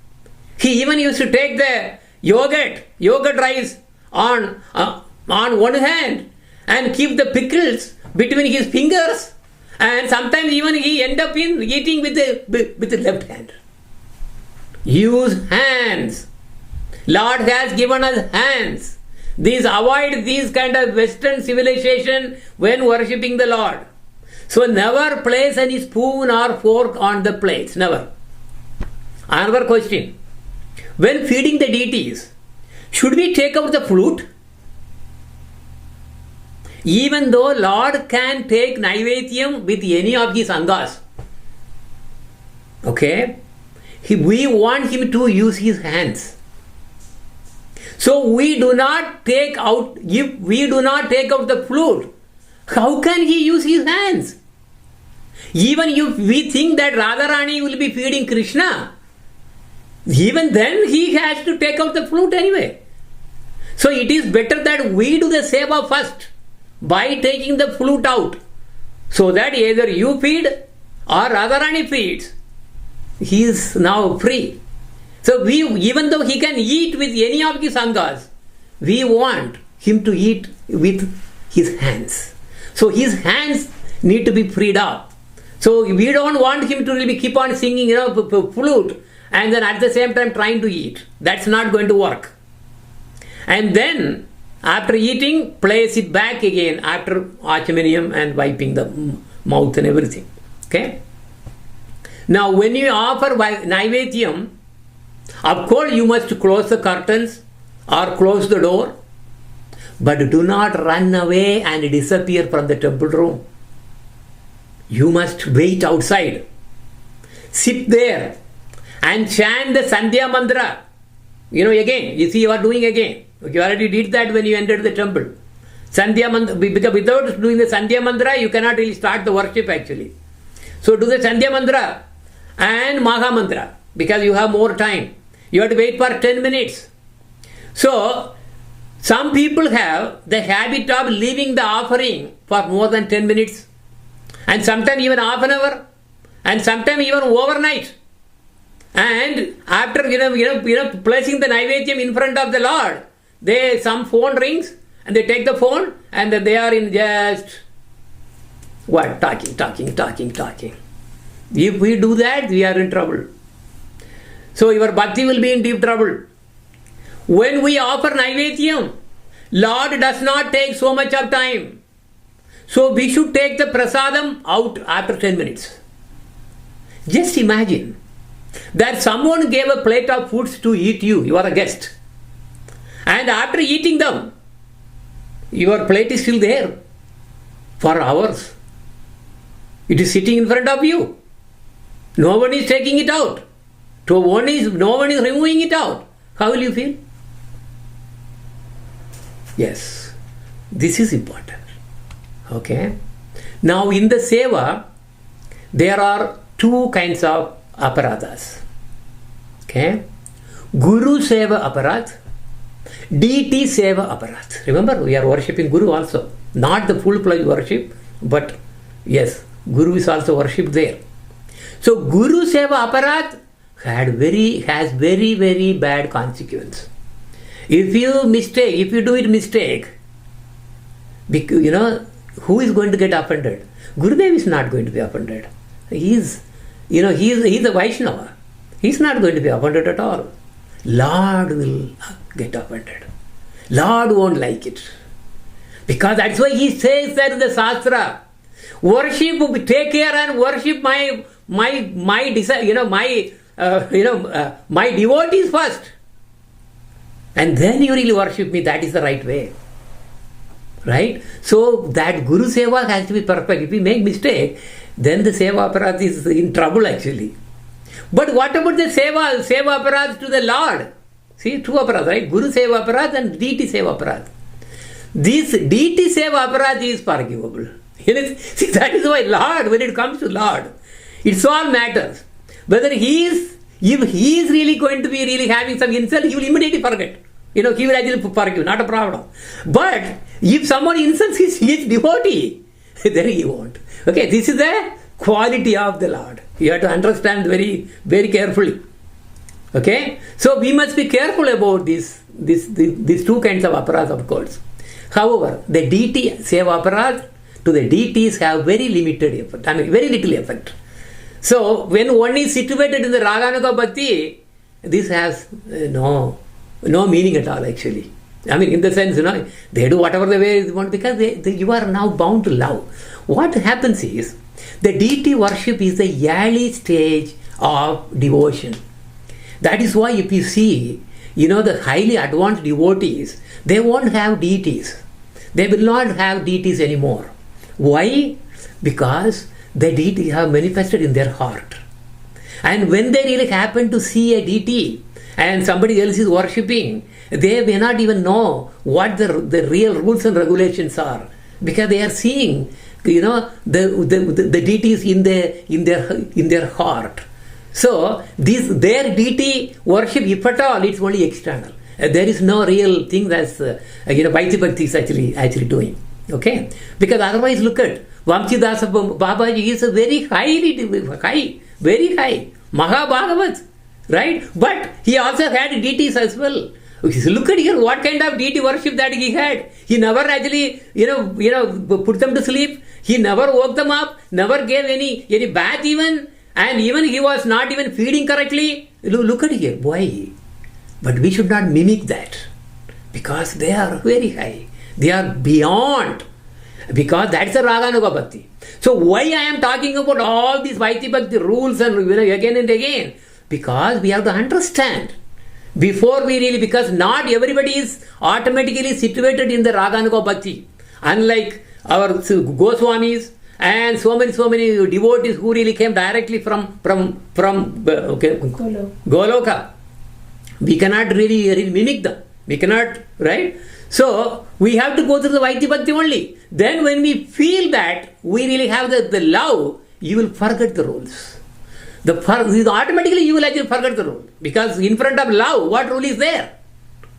he even used to take the yogurt rice on one hand and keep the pickles between his fingers, and sometimes even he end up in eating with the left hand. Use hands. Lord has given us hands. Avoid these kind of Western civilization when worshipping the Lord. So never place any spoon or fork on the plates. Never. Another question. When feeding the deities, should we take out the flute? Even though Lord can take Naivedyam with any of his angas. Okay? We want him to use his hands. So we do not take out the flute. How can he use his hands? Even if we think that Radharani will be feeding Krishna, even then he has to take out the flute anyway. So it is better that we do the seva first by taking the flute out, so that either you feed or Radharani feeds. He is now free. So even though he can eat with any of his angas, we want him to eat with his hands. So his hands need to be freed up. So we don't want him to really keep on singing, flute, and then at the same time trying to eat. That's not going to work. And then after eating, place it back again after Achamaniyam and wiping the mouth and everything. Okay? Now when you offer Naivedyam, of course you must close the curtains or close the door, but do not run away and disappear from the temple room. You must wait outside. Sit there and chant the Sandhya mantra. Again, you see you are doing again. You already did that when you entered the temple. Sandhya mantra, because without doing the Sandhya mantra, you cannot really start the worship actually. So do the Sandhya mantra and Maha mantra, because you have more time. You have to wait for 10 minutes. So, some people have the habit of leaving the offering for more than 10 minutes, and sometimes even half an hour, and sometimes even overnight. And after placing the Naivedyam in front of the Lord, some phone rings and they take the phone and they are in just talking. If we do that, we are in trouble. So your bhakti will be in deep trouble. When we offer Naivedyam, Lord does not take so much of time. So we should take the prasadam out after 10 minutes. Just imagine that someone gave a plate of foods to eat you are a guest. And after eating them, your plate is still there for hours. It is sitting in front of you. No one is taking it out. No one is removing it out. How will you feel? Yes, this is important. Okay. Now in the seva, there are two kinds of aparadhas. Okay. Guru seva aparadh, deity seva aparadh. Remember, we are worshipping Guru also. Not the full-fledged worship, but yes, Guru is also worshipped there. So Guru seva aparadh has very, very bad consequence. If you do it mistake, who is going to get offended? Gurudev is not going to be offended. He's a Vaishnava. He's not going to be offended at all. Lord will get offended. Lord won't like it. Because that's why he says that in the Shastra, worship, take care and worship my devotees first. And then you really worship me. That is the right way. Right? So that Guru Seva has to be perfect. If we make mistake, then the Seva Aparadh is in trouble actually. But what about the Seva Aparadh to the Lord? See, two Aparadh, right? Guru Seva Aparadh and deity Seva Aparadh. This deity Seva Aparadh is forgivable. See, that is why Lord, when it comes to Lord, it's all matters. Whether if he is really going to be really having some insult, he will immediately forget. He will actually forgive, not a problem. But if someone insults his devotee, then he won't. Okay, this is the quality of the Lord. You have to understand very, very carefully. Okay, so we must be careful about these two kinds of aparadh, of course. However, the deity seva aparadh to the deities have very limited effect. Very little effect. So when one is situated in the Raganuga Bhakti, this has no meaning at all actually. In the sense, they do whatever the way they want because you are now bound to love. What happens is, the deity worship is the early stage of devotion. That is why if you see, the highly advanced devotees, they won't have deities. They will not have deities anymore. Why? Because the deities have manifested in their heart. And when they really happen to see a deity and somebody else is worshipping, they may not even know what the real rules and regulations are, because they are seeing the deities in their heart. So their deity worship, if at all, it's only external. There is no real thing that's Vaidhi Bhakti is actually doing. Okay, because otherwise look at Vamsidasa Babaji is a very very high Mahabhagavat, right? But he also had deities as well. Look at here, what kind of deity worship that he had. He never actually, put them to sleep. He never woke them up, never gave any bath even, and even he was not even feeding correctly. Look at here, why? But we should not mimic that, because they are very high. They are beyond, because that's the Raganuga Bhakti. So why I am talking about all these Vaidhi Bhakti rules and again and again? Because we have to understand before we really, because not everybody is automatically situated in the Raganuga Bhakti. Unlike our Goswamis and so many devotees who really came directly from Goloka. We cannot really mimic them. We cannot, right? So we have to go through the Vaiti Bhakti only. Then when we feel that we really have the love, you will forget the rules. Automatically you will actually forget the rule. Because in front of love, what rule is there?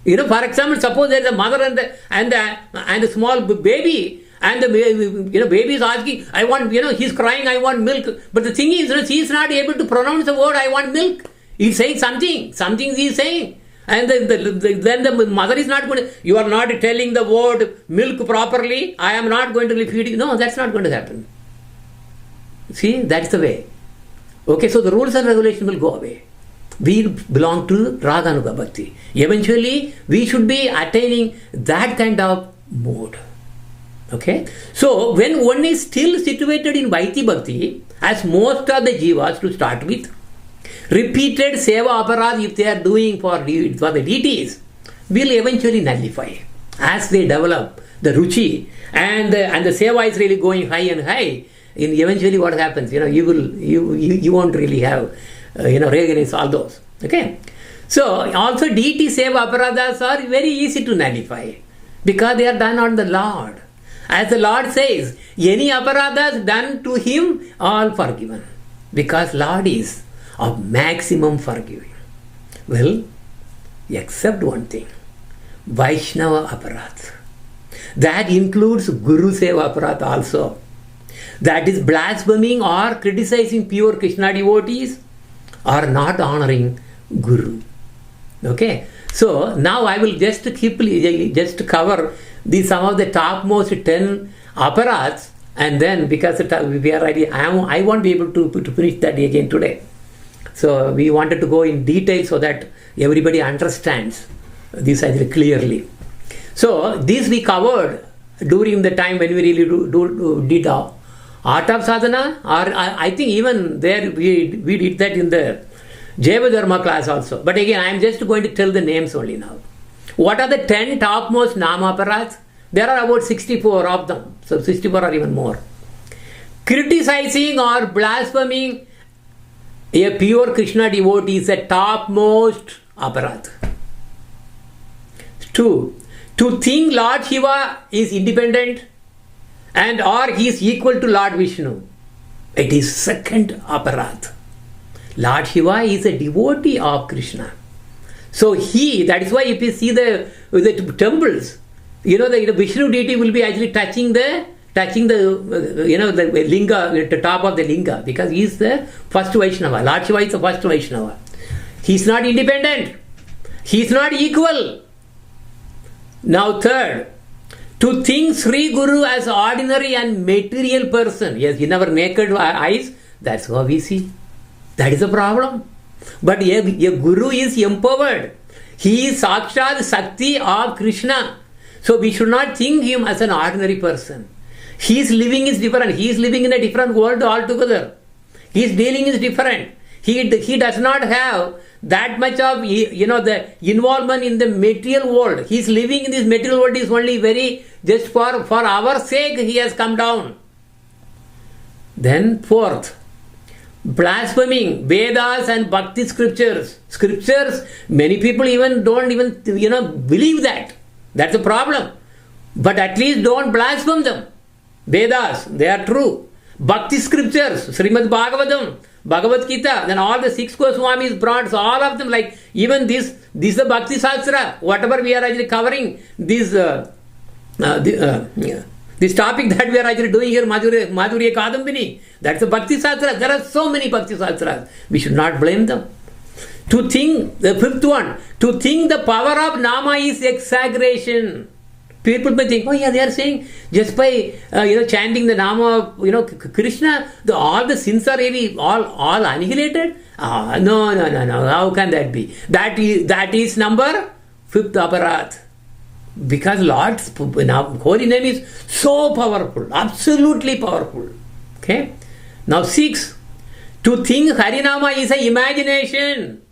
For example, suppose there is a mother and the small baby, and the baby is asking, I want, he's crying, I want milk. But the thing is, she is not able to pronounce the word, I want milk. He's saying something he is saying. And then the mother is not going to, you are not telling the word milk properly, I am not going to feed you. No, that's not going to happen. See, that's the way. Okay, so the rules and regulations will go away. We belong to Raganuga Bhakti. Eventually, we should be attaining that kind of mode. Okay? So, when one is still situated in Vaiti Bhakti, as most of the jivas to start with, repeated seva aparad if they are doing for the deities, will eventually nullify. As they develop the ruchi and the seva is really going high and high, eventually what happens? You won't really have recognize all those. Okay? So, also deity seva aparadas are very easy to nullify because they are done on the Lord. As the Lord says, any aparadas done to him, all forgiven. Because Lord is of maximum forgiving. Well, except one thing, Vaishnava aparat. That includes Guru Seva aparat also. That is blaspheming or criticizing pure Krishna devotees or not honoring Guru. Okay? So, now I will just cover some of the topmost 10 aparats, and then because we are ready, I won't be able to finish that again today. So we wanted to go in detail so that everybody understands this clearly. So this we covered during the time when we really did art of sadhana, or I think even there we did that in the Jaiva Dharma class also. But again, I am just going to tell the names only now. What are the 10 topmost namaparats? There are about 64 of them. So 64 or even more. Criticizing or blaspheming a pure Krishna devotee is a topmost aparat. 2. To think Lord Shiva is independent and or he is equal to Lord Vishnu. It is second aparat. Lord Shiva is a devotee of Krishna. So that is why if you see the temples, the Vishnu deity will be actually touching the linga, the top of the linga, because he is the first Vaishnava. Lord Shiva is the first Vaishnava. He is not independent. He is not equal. Now third, to think Sri Guru as ordinary and material person, yes, in our naked eyes, that's how we see. That is a problem. But a Guru is empowered. He is Sakshat Sakti of Krishna. So we should not think him as an ordinary person. His living is different. He is living in a different world altogether. His dealing is different. He does not have that much of the involvement in the material world. He is living in this material world is only very just for our sake he has come down. Then fourth, blaspheming Vedas and Bhakti scriptures. Scriptures, many people don't even believe that. That's the problem. But at least don't blaspheme them. Vedas, they are true. Bhakti scriptures, Srimad Bhagavatam, Bhagavad Gita, then all the 6 Goswamis brought, so all of them, like even this is the Bhakti Shastra, whatever we are actually covering, this topic that we are actually doing here, Madhurya Kadambini, that's a Bhakti Shastra. There are so many Bhakti Shastras. We should not blame them. To think, the fifth one, to think the power of Nama is exaggeration. People may think, they are saying just by chanting the Nama of Krishna, all the sins are really all annihilated. No. How can that be? That is number 5th aparat. Because Lord's holy name is so powerful, absolutely powerful. Okay. Now 6, to think Harinama is an imagination.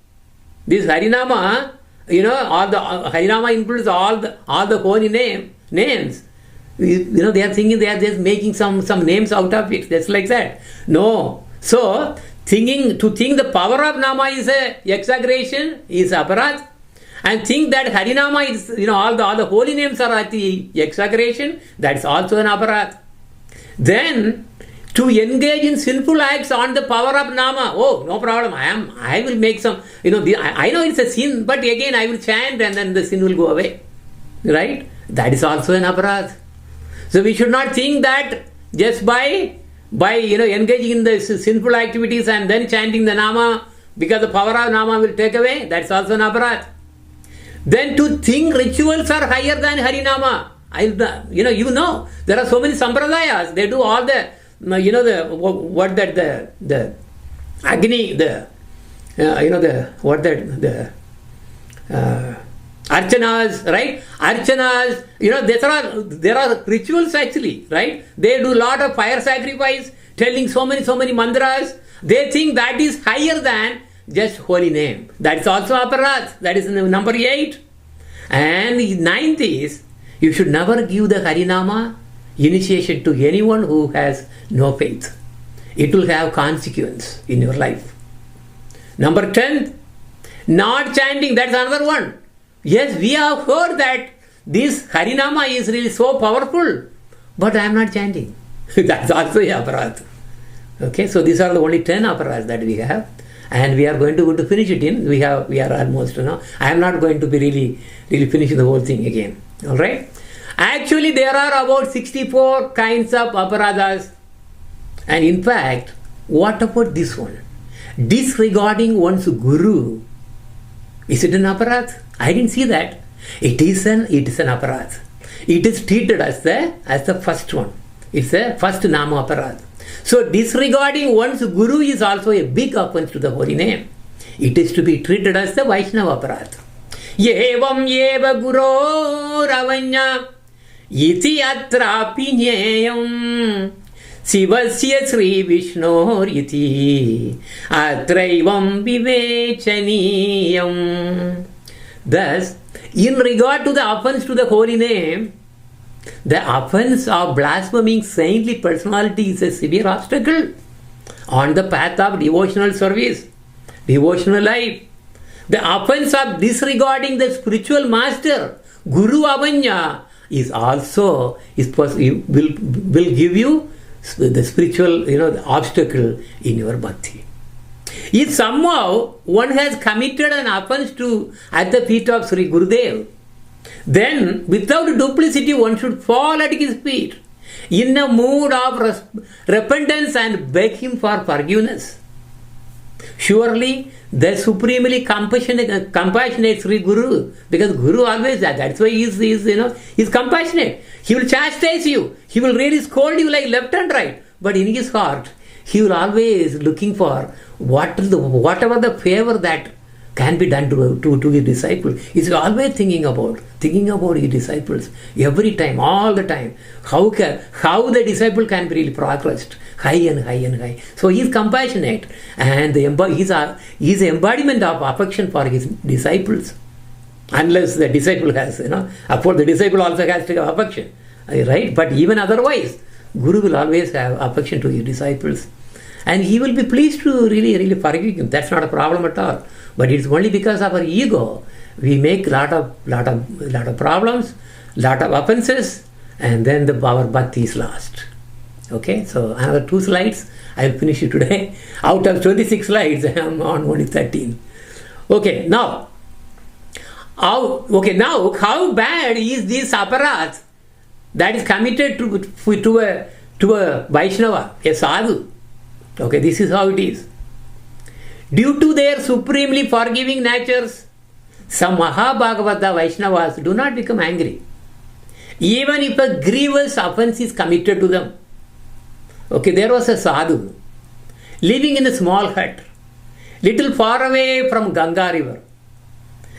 This Harinama, all the Harinama includes all the holy names. They are thinking they are just making some names out of it. That's like that. No. So to think the power of Nama is a exaggeration, is aparat, and think that Harinama is, all the holy names are at the exaggeration, that's also an aparadh. Then, to engage in sinful acts on the power of Nama, oh, no problem, I will make some, I know it's a sin, but again I will chant and then the sin will go away. Right? That is also an aparadh. So we should not think that just by engaging in the sinful activities and then chanting the Nama, because the power of Nama will take away, that's also an aparadh. Then to think rituals are higher than Harinama. There are so many sampradayas, they do all the, the Agni, Archanas, right? Archanas, there are rituals actually, right? They do a lot of fire sacrifice, telling so many mantras. They think that is higher than just holy name. That is also aparadh. That is number 8. And the 9th is, you should never give the Harinama initiation to anyone who has no faith. It will have consequence in your life. Number 10, not chanting. That's another one. Yes, we have heard that this Harinama is really so powerful, but I am not chanting. That's also a aparadh. Okay, so these are the only 10 aparadhs that we have, and we are going to finish it in. We are almost, I am not going to be really finishing the whole thing again. All right. Actually, there are about 64 kinds of aparadhas, and in fact, what about this one? Disregarding one's guru. Is it an aparadh? I didn't see that. It is an aparadh. It is treated as the first one. It's the first nama aparadh. So disregarding one's guru is also a big offense to the holy name. It is to be treated as the Vaishnava aparadh. Yevam yeva guro ravanya iti atrapi nyeyam Sivasya Sri Vishnor iti atraivam vivechaniyam. Thus, in regard to the offense to the holy name, the offense of blaspheming saintly personality is a severe obstacle on the path of devotional service, devotional life. The offense of disregarding the spiritual master, Guru Avanya, will give you the spiritual, the obstacle in your bhakti. If somehow one has committed an offense at the feet of Sri Gurudev, then without duplicity one should fall at his feet in a mood of repentance and beg him for forgiveness. Surely the supremely compassionate Sri Guru, because Guru always that's why he's compassionate. He will chastise you. He will really scold you like left and right. But in his heart, he will always looking for whatever the favor that can be done to his disciple. He's always thinking about his disciples every time, all the time. How the disciple can be really progressed high and high and high. So he is compassionate, and he's the embodiment of affection for his disciples. Unless the disciple has, of course the disciple also has to have affection, right? But even otherwise, Guru will always have affection to his disciples, and he will be pleased to really forgive him. That's not a problem at all. But it's only because of our ego we make lot of problems, lot of offenses, and then our bhakti is lost. Okay, so another 2 slides. I will finish it today. Out of 26 slides, I am on only 13. Okay, now how bad is this aparadh that is committed to a Vaishnava, a sadhu? Okay, this is how it is. Due to their supremely forgiving natures, some Mahabhagavata Vaishnavas do not become angry, even if a grievous offense is committed to them. Okay, there was a sadhu living in a small hut, little far away from Ganga river.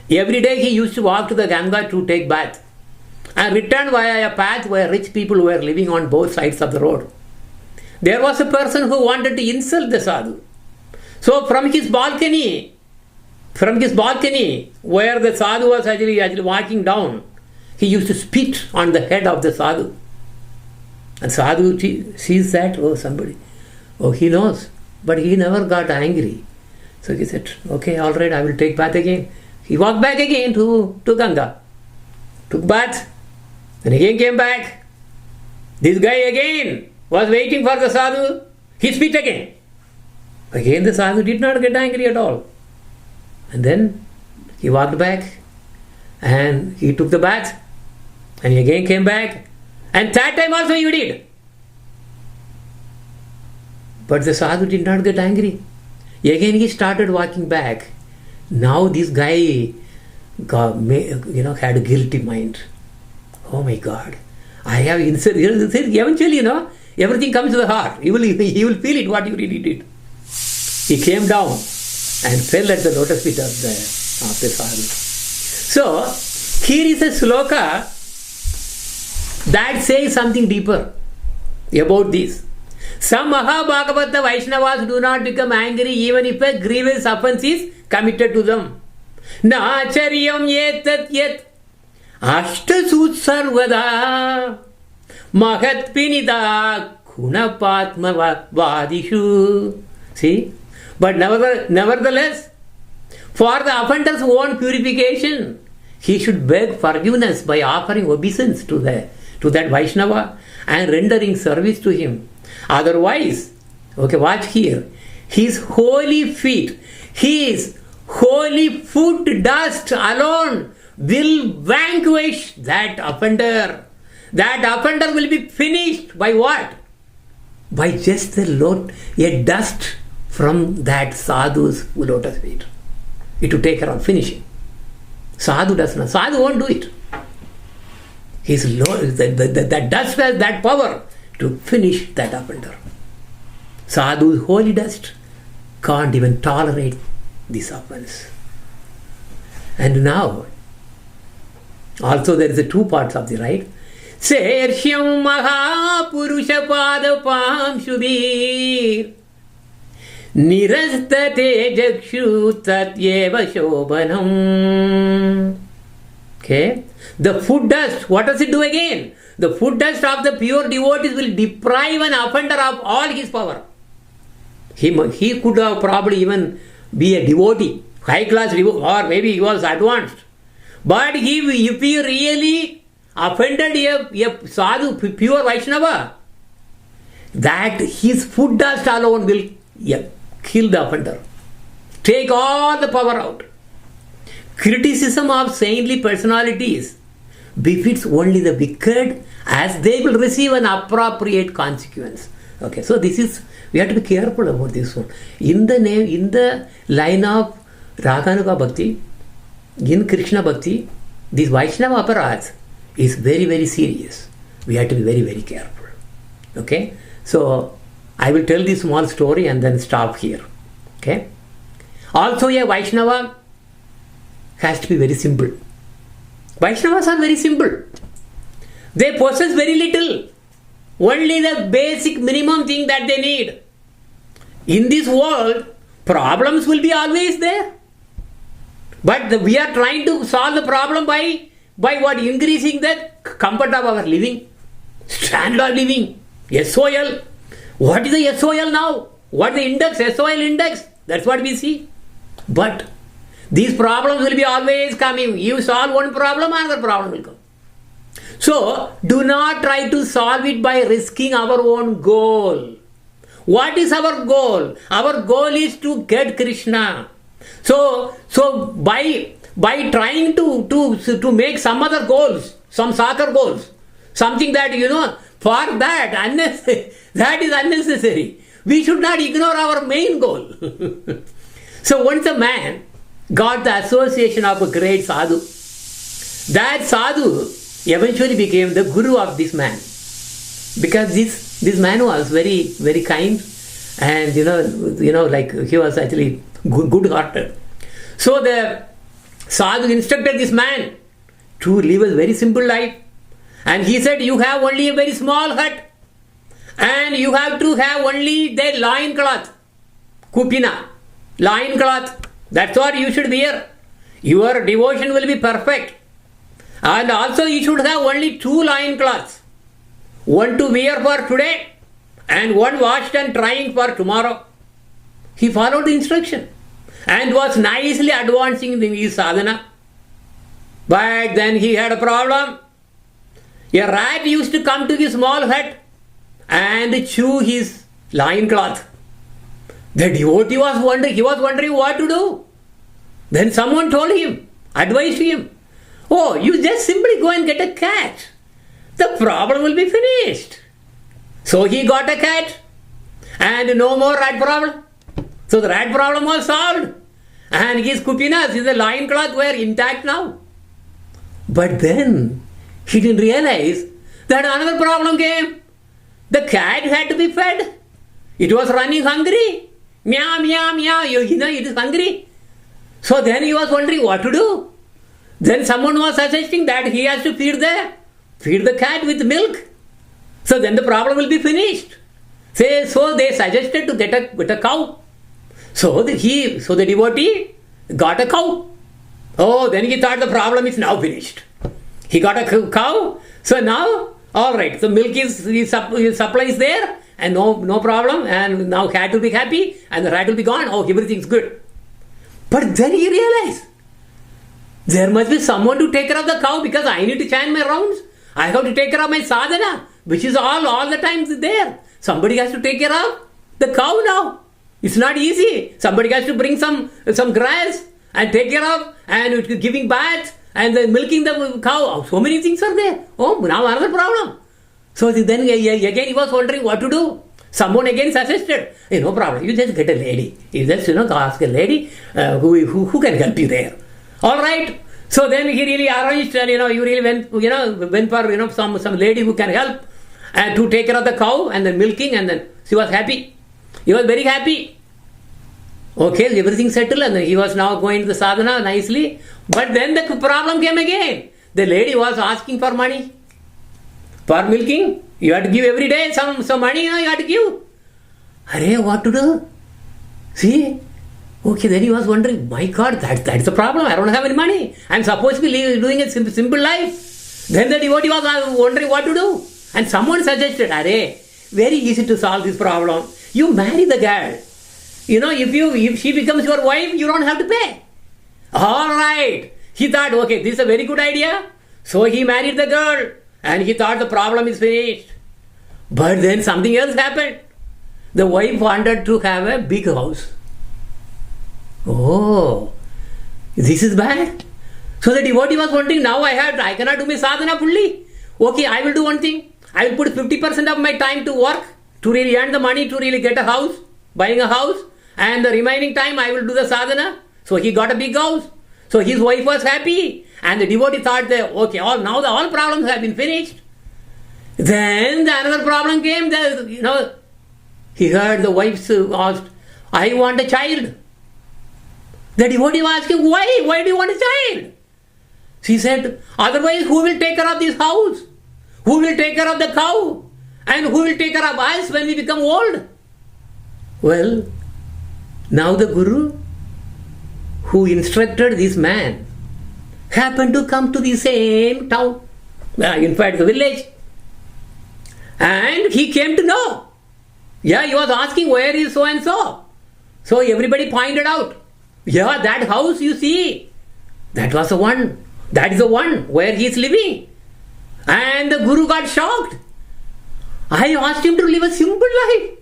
Every day he used to walk to the Ganga to take bath and return via a path where rich people were living on both sides of the road. There was a person who wanted to insult the sadhu. So from his balcony, where the sadhu was actually walking down, he used to spit on the head of the sadhu. And sadhu sees that, he knows, but he never got angry. So he said, okay, all right, I will take bath again. he walked back again to Ganga, took bath, and again came back. This guy again was waiting for the sadhu. He spit again. Again the sadhu did not get angry at all. And then he walked back and he took the bath and he again came back. And that time also he did. But the sadhu did not get angry. Again he started walking back. Now this guy had a guilty mind. Oh my God. I have inserted. Eventually, everything comes to the heart. He will feel it, what you really did. He came down and fell at the lotus feet of the sadhu. So, here is a sloka that says something deeper about this. Some Mahabhagavata Vaishnavas do not become angry even if a grievous offense is committed to them. Na acharyam yetat yet ashtasut sarvada mahatpinita kunapatma vadishu. See? But nevertheless, for the offender's own purification, he should beg forgiveness by offering obeisance to that Vaishnava and rendering service to him. Otherwise, watch here, his holy feet, his holy foot dust alone will vanquish that offender. That offender will be finished by what? By just a dust from that sadhu's lotus feet. It will take care of finishing. Sadhu does not. Sadhu won't do it. That dust has that power to finish that offender. Sadhu's holy dust can't even tolerate this offense. And now, also there is a two parts of the right. Sersyam Mahapurusha Padapam Shubhir Nirastate Jakshu Tatyeva Shobhanam. Okay? The foot dust, what does it do again? The foot dust of the pure devotees will deprive an offender of all his power. He could have probably even be a devotee, high class devotee, or maybe he was advanced. But if he really offended a sadhu, pure Vaishnava, that his foot dust alone will kill the offender, take all the power out. Criticism of saintly personalities befits only the wicked, as they will receive an appropriate consequence. Okay, so we have to be careful about this one. In the line of Raganuga Bhakti, in Krishna Bhakti, this Vaishnava aparadh is very, very serious. We have to be very, very careful. Okay, so I will tell this small story and then stop here. Okay, also a Vaishnava has to be very simple. Vaishnavas are very simple. They possess very little. Only the basic minimum thing that they need. In this world, problems will be always there. But we are trying to solve the problem by what? Increasing the comfort of our living. Standard living. SOL. What is the SOL now? What is the index? SOL index. That's what we see. But these problems will be always coming. You solve one problem, another problem will come. So, do not try to solve it by risking our own goal. What is our goal? Our goal is to get Krishna. So by trying to make some other goals, some soccer goals, something that for that is unnecessary. We should not ignore our main goal. So once a man got the association of a great sadhu, that sadhu eventually became the guru of this man, because this man was very, very kind, and like he was actually good hearted. So the sadhu instructed this man to live a very simple life, and he said, you have only a very small hut, and you have to have only the loin cloth, kupina, loin cloth. That's what you should wear. Your devotion will be perfect. And also you should have only 2 loin cloths. One to wear for today and one washed and drying for tomorrow. He followed the instruction. and was nicely advancing in his sadhana. But then he had a problem. A rat used to come to his small hut and chew his loin cloth. The devotee was wondering what to do. Then someone told him, advised him, oh, you just simply go and get a cat. The problem will be finished. So he got a cat and no more rat problem. So the rat problem was solved. And his kupinas, his loin cloth were intact now. But then he didn't realize that another problem came. The cat had to be fed. It was running hungry. Meow, meow, meow. You know, it is hungry. So then he was wondering what to do. Then someone was suggesting that he has to feed the cat with milk. So then the problem will be finished. So they suggested to get a cow. So the devotee got a cow. Oh, then he thought the problem is now finished. He got a cow. So now, all right, the milk is supply is there, and no problem. And now cat will be happy, and the rat will be gone. Oh, everything's good. But then he realized there must be someone to take care of the cow because I need to chant my rounds. I have to take care of my sadhana, which is all the times there. Somebody has to take care of the cow now. It's not easy. Somebody has to bring some grass and take care of and giving bath and then milking the cow. So many things are there. Oh, now another problem. So then again he was wondering what to do. Someone again suggested, hey, no problem. You just get a lady. You just ask a lady who can help you there. All right. So then he really arranged and he really went for some lady who can help and to take care of the cow and then milking, and then she was happy. He was very happy. Okay, everything settled, and then he was now going to the sadhana nicely. But then the problem came again. The lady was asking for money for milking. You have to give every day some money. You have to give. Arey, what to do? See. Okay, then he was wondering, my God, that's the problem. I don't have any money. I'm supposed to be doing a simple life. Then the devotee was wondering what to do. And someone suggested, Arey, very easy to solve this problem. You marry the girl. If she becomes your wife, you don't have to pay. All right. He thought, okay, this is a very good idea. So he married the girl. And he thought the problem is finished. But then something else happened. The wife wanted to have a big house. Oh, this is bad. So the devotee was wondering, now I cannot do my sadhana fully. Okay, I will do one thing. I will put 50% of my time to work, to really earn the money, to really get a house, buying a house. And the remaining time I will do the sadhana. So he got a big house. So his wife was happy. And the devotee thought that, okay, now all problems have been finished. Then another problem came. He heard the wife asked, I want a child. The devotee was asking, why? Why do you want a child? She said, otherwise who will take care of this house? Who will take care of the cow? And who will take care of us when we become old? Well, now the Guru who instructed this man happened to come to the same town, in fact the village. And he came to know. Yeah, he was asking, where is so and so? So everybody pointed out. Yeah, that house you see, that was the one. That is the one where he is living. And the Guru got shocked. I asked him to live a simple life.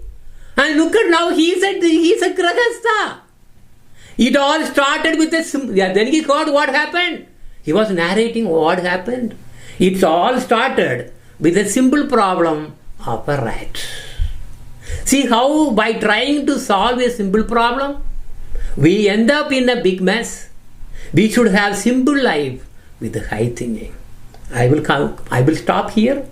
And look at now, he is a grahastha. It all started with a simple. Yeah, then he got what happened. He was narrating what happened. It all started with a simple problem of a rat. See how by trying to solve a simple problem, we end up in a big mess. We should have simple life with high thinking. I will stop here.